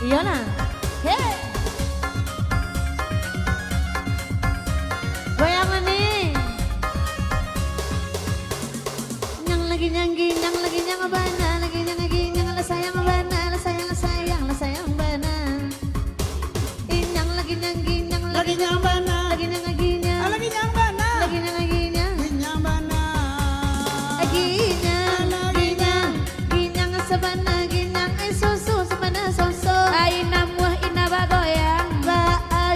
Iya nah. Hei. Goyangan nih. Nyang lagi nyanggi, nyang lagi nyang bana, lagi nyang la sayang bana, la sayang bana. Nyang lagi nyanggi, nyang lagi nyang bana, lagi nyang nyang, lagi nyang bana, lagi nyang nyang. nyang bana, Ginyang sabana, ginyang ay susu sabana soso. Ay namuah inaba goyang, ba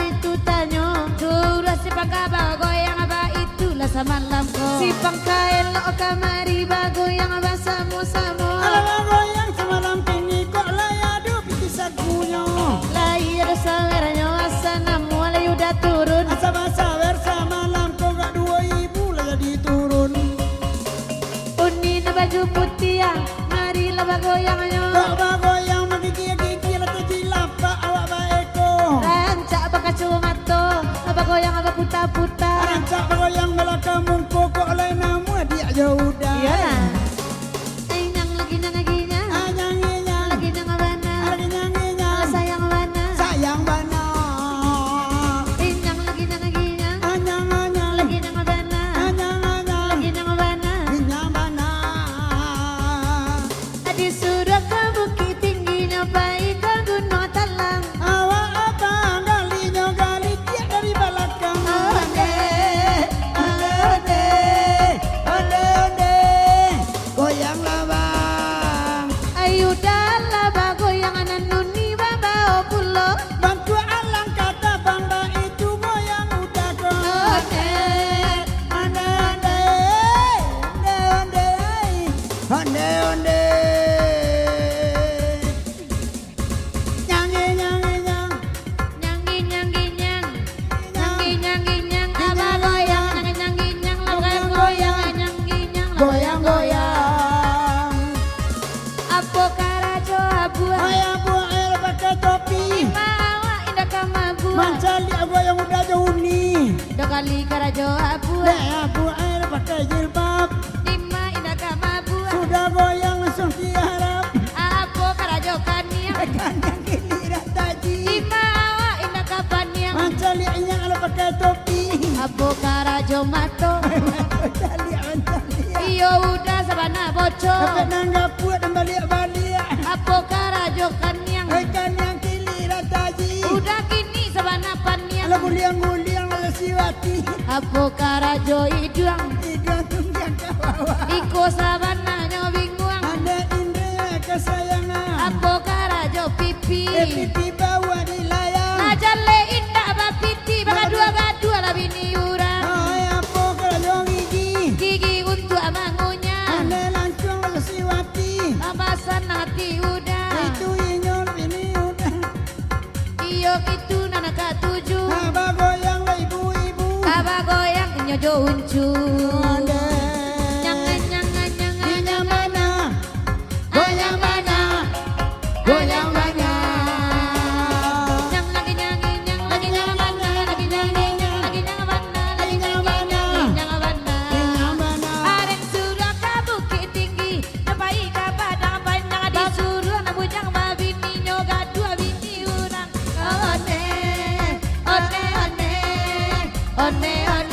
itu tanyo. Turah si pagkaba goyang, ba itulah samalam ko. Si pangkaelo kamari ba goyang, ba samo-samo. alam goyang semalam tinggi kok layadu bisa kunyo. Layar sawernya asa namuah layu udah turun. Asa sawer semalam kok gak 2000 lah jadi turun. Uni na baju putih ya, marilah ba goyangnya. Kok bagoyang magigigi lah terjilapa awak baeko. Rancak baka cumato, apa goyang apa puta-puta. Rancak bagoyang belakang mungko kok lain namu dia jauh dah. Iya lah. Ay nyang lagi nyang aginya, Anyang nyang, lagi nyang abana, lagi nyang nyang, sayang abana. sayang bana. Ay nyang lagi nyang aginya, Anyang anyang, lagi nyang abana, anyang anyang, lagi nyang abana. nyang bana. Adi sudah ke bukit tingginya baik ke gunung talang. Awak apa galinya gali tiap dari belakang. Onde, Onde, onde, onde, goyang labang. ayu dalah ba goyangan nuni baba pulo. Bantu alang kata bangga itu goyang udah kok. Onde, Onde, onde, onde, onde, onde, onde. Nyanyi, nyanyi, nyang. nyanggi nyanggi nyang, nyanggi nyanggi nyang. Apa goyang nyanggi nyang, lawan goyang nyanggi nyang. Goyang, goyang. Apo karajo abua, Ayah buah air pakai topi. mawa indah kama bua. Mancali goyang udah jauh nih. Dua kali karajo abua, Ayah buah air pakai jilbab. lima indah kama bua. Sudah goyang langsung tiarap. Apo karajo kaniang, Kan yang kini dah taji. lima awa indah kapaniang. Mancali kalau pakai topi. Apo karajo mato, Mancali. iyo udah sabana boco. Sampai nangga puat dan balik-balik. Apo karajo kaniang, Kan yang kini dah taji. udah kini sabana paniang. Kalau guliang-guliang ala siwati. Apo karajo iduang, Ikan tunggang kawawa. iko sabana nyobinguang. Ada indra kesayangan. Apo karajo pipi, Pipi bawa di layang. najale indah bapiti, baka dua lah bini urang. Hai apa kalau gigi. Gigi untuk amangunya, Anda langsung ala siwati. amasan hati udah. Itu inyon ini udah. Iyo itu nana katuju, Abah goyang lah ibu-ibu. kaba goyang nyojo uncu. Anda. Nyangan nyangan nyangan Goyang mana? Goyang mana? Goyang mana? nyang lagi nyangi nyang lagi nyang mana, lagi nyangi nyang lagi nyang mana, lagi nyang mana, nyang mana. Goyang mana? Areng suruh ke bukit tinggi, nepai ke padang panjang disuruh nabujang babini nyoga dua bini urang. One, one, one, one.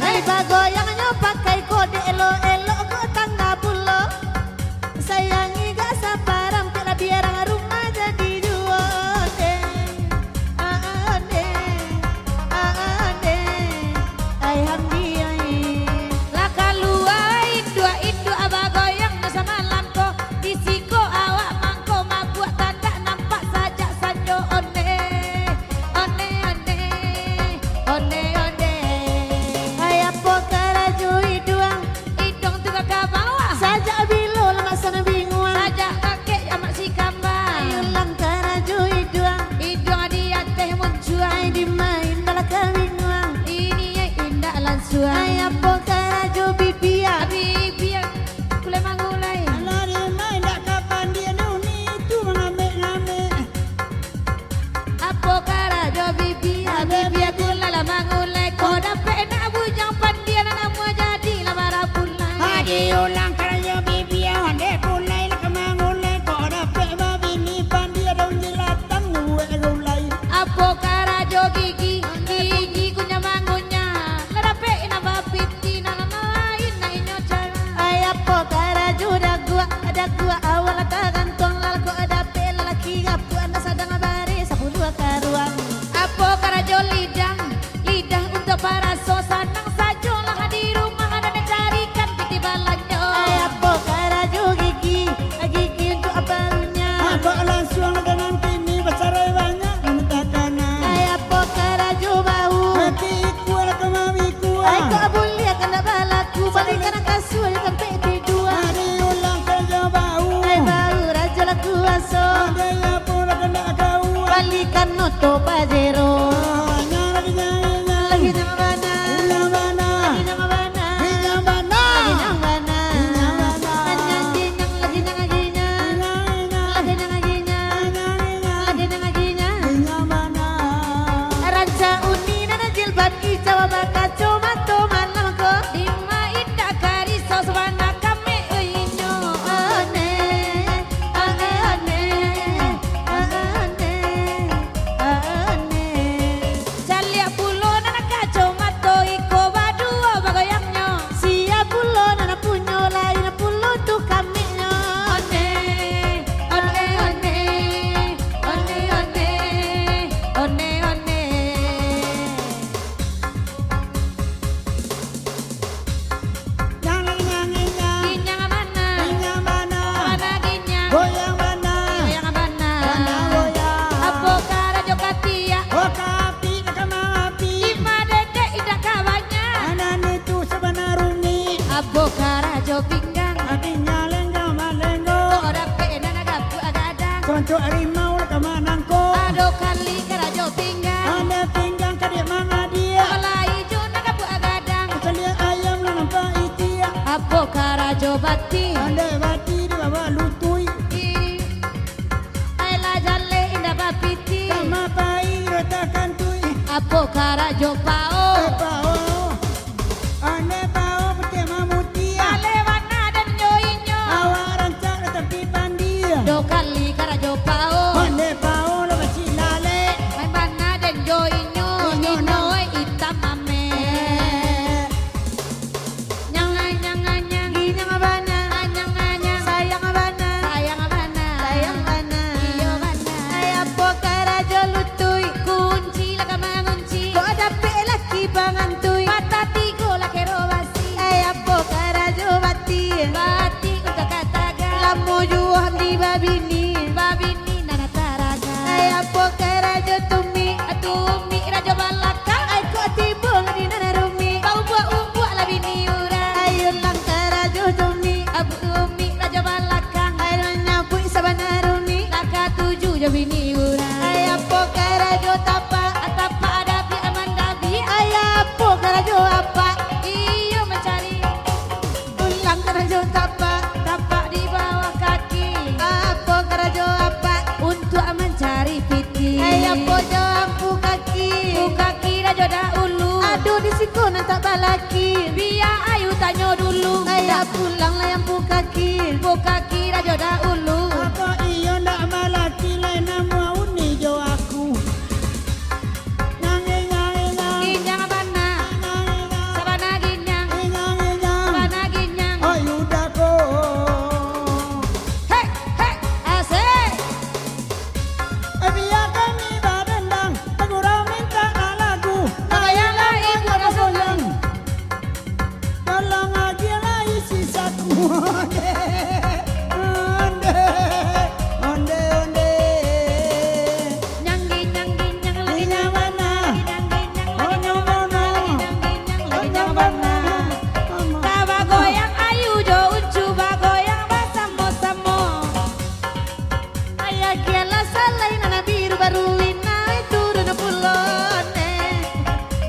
Hai bagoyangnya pakai kode elo-elo ke tangga pulo. Sayangi gak sabarang pila biar rumah jadi dua. Ade, ade, ay hamdiai. Laka luai dua abah goyang sama lampo. Disiko awak mangko mabuat tanda nampak saja sanjo one, one, one, one, one. Ay apo karajo iduang, idong tuga kabawa. Saja bilo lama sana binguang. Saja kakek amak si kambang. Ayulang karajo iduang, idong dia teh muncuang. Ay dimain dalam kabinguang, ini ya indah lansuang. Ay apo karajo bibiang, bibiang kulai mangulai. Alah dia main tak kapan dia nuni itu mengambil-ngambil. Apo karajo bibiang, bibiang kulai lah mangulai. Kau dapat nak bujang pandian nak mau jadi lah marah pulai. Hadi ulang kerja bibi yang handai pulai lah kemangulai. Kau dapat babi ni pandia daun jelas. Aduh harimau lah kemanangko. Aduh kali karajo pinggang. Ane pinggang kadik mana dia. Kepala hijau nak kapu agadang. Selia ayam lah nampak itia. Apo karajo bati. Ane bati di bawah lutui. Ayla jale indah bapiti. Kama pai rotakan tui. Apo karajo pao. Pao. Ane pao bertema mutia. Kalewana dan nyoinyo. Awak rancak tapi pandia. Do kali karajo pao. Ane pao lah masih lale. Main bana dan nyoinyo. Ninoy itam ame. Nyang nyang nyang. Ginyang abana. Anyang anyang. Sayang abana. Sayang bana. Sayang bana. Iyo bana. Ay apo karajo lutui. Kunci lah kamangunci. Kok ada pelaki bangantui. Mata tigo lah kerobasi. Ay apo karajo bati. Bati udah kataga. Lamu juang di babini. Babini nana taraga. Ay apo karajo tumi. Atumi raja balaka. Ay kok tibung di nana rumi. Bau buah lah bini ura. Ayo lang karajo tumi. Abu umi raja balaka. Ay nyapui sabana rumi. Laka tuju jo bini ura. Ay apo karajo tapa. Atapa ada bi aman dabi. Ay apo karajo apa. Iyo mencari. Ulang karajo tapa. Tapak di bawah kaki. Apo karajo apa. Untuk mencari piti. Ay apo jampu kaki. Kaki raja dahulu. Aduh di siku tak balaki. Biar ayu tanya dulu. Ayah pulang lah yang kaki. Kaki raja dahulu. Apa iyo ndak malaki lain nama uni jo aku. Nyanyi nyanyi nyanyi. Ginyang bana. Sabana ginyang. Nyanyi nyanyi. Sabana ginyang. Ayo dako. Hei, hei, asik. Biar kami badendang. Tegurau minta lagu. Bayanglah ibu Ayah rasa goyang. Tolong aja lah isi saku. Onde, onde, onde. nyanggi nyanggi nyang lagi Ginyang nyang. mana? Nyang ginyang Oh lagi nyang. nyong mana? Lagi nyang bana. Kaba goyang ayu jo uncu ba goyang basamo samo. Ayah kiala salai nana biru baru ina turun pulone.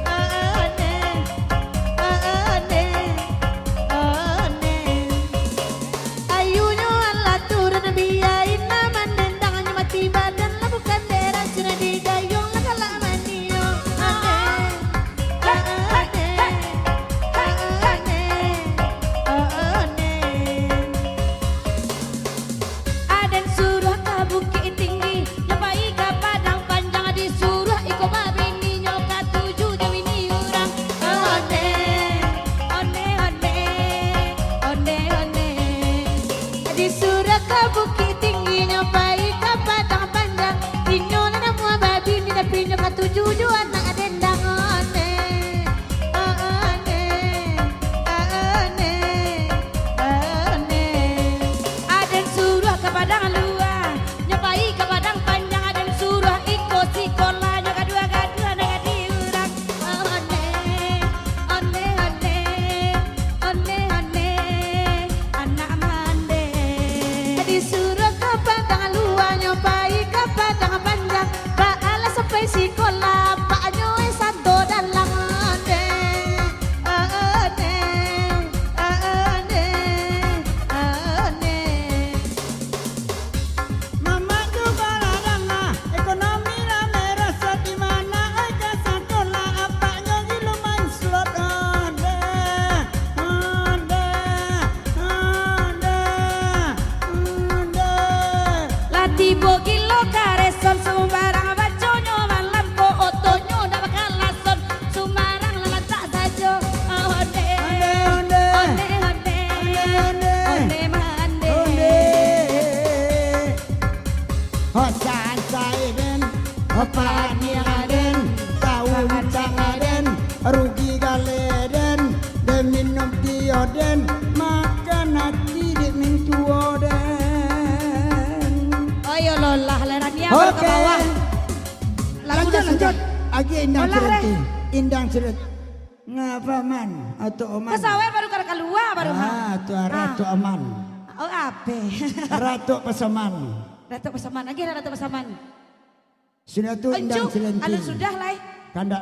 Ane, ane, ane. Ayunya ala turun biain nama nendangnya mati badan lah bukan daerah cina di gayung lah kalah manio. Ane, ane, ane. Aden suruh ke bukit tinggi, nyobai ke padang panjang disuruh iko babini nyoka tuju jawini urang. Onde, onde, onde, onde, onde. Disuruh ke bukit tinggi nyobai ke padang panjang. Dino nana mua babi ni tapi nyoka tujuh anak dendang ane. Ane, ane, ane. Aden suruh ke padang luar, nyobai ke padang panjang. Aden suruh iko sikola nyoka dua naga diurang. Onde, onde, onde, onde, onde, anak mande. Disuruh ke padang luar nyobai ke padang panjang. Baala sampai sekolah pak nyoy satu dalam ane. Ane, ane, ane. Mama juga ladana ekonomi lah merasa di mana aja sekolah apa nyogi lumayan slot ane. Ane, ane, ane. Lati bogilo kareson sembarang baconyo malam ko otonyo dah bakal lason sumarang lalata sajo. Onde, Onde, onde. onde, onde, onde mande. Hosan saiden, hopani aden, tahu cangaden, rugi galeden, de minum dioden, makan hati de mintu oden. Ayo lolah lerania baru ke bawah. Lagu Lanjut, dah lanjut. Agi indang Olah, cereti, indang ceret. Ngapa man atau oman? Kesawe baru ke keluar baru ha. Ah, tu ratu aman, Oh ape. ratu pesaman. Ratu Pasaman lagi Ratu Pasaman. Sinatu indang Encu, silenting. anu sudah lah. Kandak